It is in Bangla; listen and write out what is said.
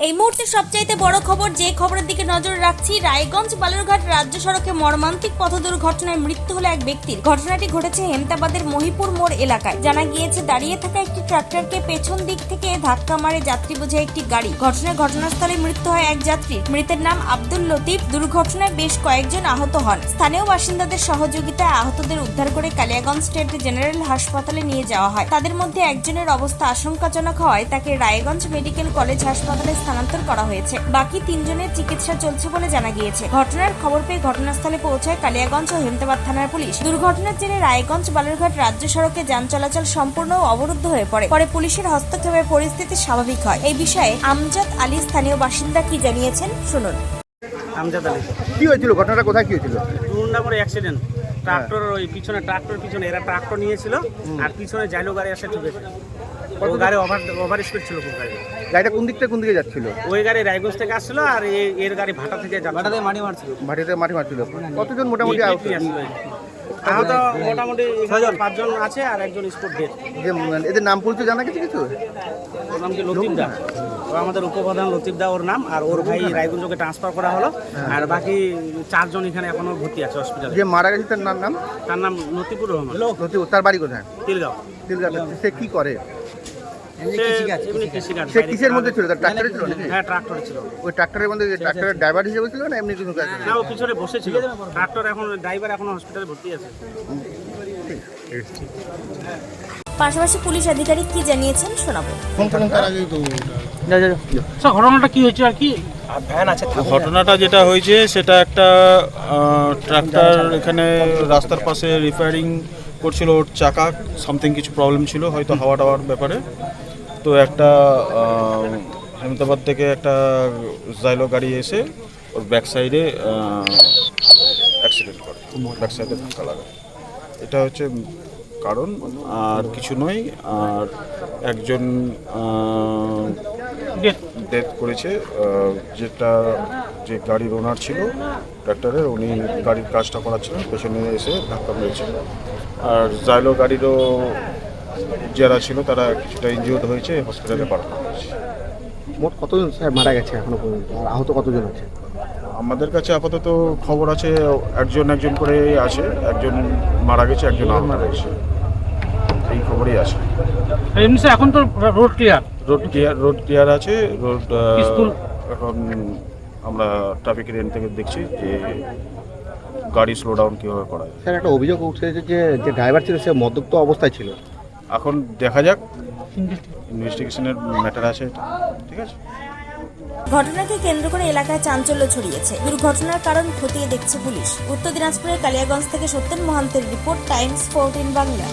এই মুহূর্তে সবচাইতে বড় খবর, যে খবরের দিকে নজর রাখছি, রায়গঞ্জ বালুরঘাট রাজ্য সড়কে মর্মান্তিক পথ দুর্ঘটনায় মৃত্যু হলো এক ব্যক্তির। ঘটনাটি ঘটেছে হেমতাবাদের মহিপুর মোড় এলাকায়। জানা গিয়েছে দাঁড়িয়ে থাকা একটি ট্রাক্টরকে পেছন দিক থেকে ধাক্কা মারে যাত্রী বোঝাই একটি গাড়ি। ঘটনাস্থলে মৃত্যু হয় এক যাত্রীর। মৃতের নাম আব্দুল লতিফ। দুর্ঘটনায় বেশ কয়েকজন আহত হন। স্থানীয় বাসিন্দাদের সহযোগিতায় আহতদের উদ্ধার করে কালিয়াগঞ্জ স্টেট জেনারেল হাসপাতালে নিয়ে যাওয়া হয়। তাদের মধ্যে একজনের অবস্থা আশঙ্কাজনক হওয়ায় তাকে রায়গঞ্জ মেডিকেল কলেজ হাসপাতালে স্থানান্তর করা হয়েছে। বাকি তিনজনের চিকিৎসা চলছে বলে জানা গিয়েছে। ঘটনার খবর পেয়ে ঘটনাস্থলে পৌঁছায় কালিয়াগঞ্জ ও হেমতাবাদ থানার পুলিশ। দুর্ঘটনার জেরে রায়গঞ্জ বালুরঘাট রাজ্য সড়কে যান চলাচল সম্পূর্ণ অবরুদ্ধ হয়ে পড়ে। পরে পুলিশের হস্তক্ষেপে পরিস্থিতি স্বাভাবিক হয়। এই বিষয়ে আমজাদ আলী স্থানীয় বাসিন্দা কি জানিয়েছেন শুনুন। আমজাদ আলী, কি হয়েছিল? ঘটনাটা কোথায় কি হয়েছিল? টুন্ডা মোড়ে অ্যাক্সিডেন্ট। ট্রাক্টর ওই পিছনে এরা ট্রাক্টর নিয়েছিল আর পিছনে জাইলো গাড়ি এসে ঠুকেছে। ও গাড়ি ওভার স্পিড ছিল খুব গাড়ি। গাড়িটা কোন দিক থেকে কোন দিকে যাচ্ছিল? ওই গাড়ি রায়গঞ্জ থেকে আসছিল আর এর গাড়ি ভাটা থেকে ভাটাতে মাটি মারছিল। মাটিতে মাটি মারছিল। কতজন মোটামুটি আহত? মোটামুটি 5 জন আছে আর একজন স্পট ডেথ। যে এদের নাম পরিচয় জানা গেছে কিছু? ওর নাম কি লতিফ দা। ও আমাদের উপপ্রধান লতিফ দা ওর নাম। আর ওর ভাই রায়গঞ্জকে ট্রান্সফার করা হলো। আর বাকি 4 জন এখানে এখনো ভর্তি আছে হসপিটালে। যে মারা গেছে তার নাম? তার নাম লতিফুর রহমান। তার বাড়ি কোথায়? তিলগাঁও। সে কি করে? সে কিসের মধ্যে ছিল? তার ট্রাক্টরে ছিল নাকি? হ্যাঁ, ট্রাক্টরে ছিল। ওই ট্রাক্টরের মধ্যে ট্রাক্টরের ড্রাইভার হিসেবে ছিল না এমনি কোনো কাজ? না, ও পিছনে বসেছিল। ট্রাক্টর এখন ড্রাইভার এখন হসপিটালে ভর্তি আছে। পাশাপাশি পুলিশ আধিকারিক কি জানিয়েছেন শোনাবো। ঘটনাটা কি হয়েছে আর কি? ঘটনাটা যেটা হয়েছে সেটা একটা ট্রাক্টর এখানে রাস্তার পাশে রিপেয়ারিং করছিল। ওর চাকা সামথিং কিছু প্রবলেম ছিল, হয়তো হাওয়া টাওয়ার ব্যাপারে। তো একটা হেমতাবাদ থেকে একটা জাইলো গাড়ি এসে ওর ব্যাক সাইডে অ্যাক্সিডেন্ট করে, ব্যাক সাইডে ধাক্কা লাগায়। এটা হচ্ছে কারণ, আর কিছু নয়। আর একজন ডেথ করেছে, যে গাড়ির ওনার ছিল ট্রাক্টরের, উনি গাড়ির কাজটা করাচ্ছিলেন, পেছনে এসে ধাক্কা মেরেছিল। আর জাইলো গাড়িরও যারা ছিল তারা কিছুটা ইনজিওর্ড হয়েছে, হসপিটালে পাঠানো হয়েছে। মোট কতজন স্যার মারা গেছে এখনো পর্যন্ত, আর আহত কতজন আছে? আমাদের কাছে আপাতত খবর আছে একজন করে আছে। একজন মারা গেছে, একজন আহত হয়েছে, এই খবরই আছে। এখন তো রোড ক্লিয়ার আছে। এখন আমরা ট্রাফিক রেন থেকে দেখছি যে গাড়ি স্লো ডাউন কীভাবে করা যায়। স্যার একটা অভিযোগ উঠছে যে ড্রাইভার ছিল সে মদ্যপ্ত অবস্থায় ছিল। এখন দেখা যাক, ইনভেস্টিগেশনের ম্যাটার আছে এটা, ঠিক আছে। ঘটনাকে কেন্দ্র করে এলাকায় চাঞ্চল্য ছড়িয়েছে। দুর্ঘটনার কারণ খতিয়ে দেখছে পুলিশ। উত্তর দিনাজপুরের কালিয়াগঞ্জ থেকে সত্যেন মহান্তের রিপোর্ট, টাইমস 14 বাংলা।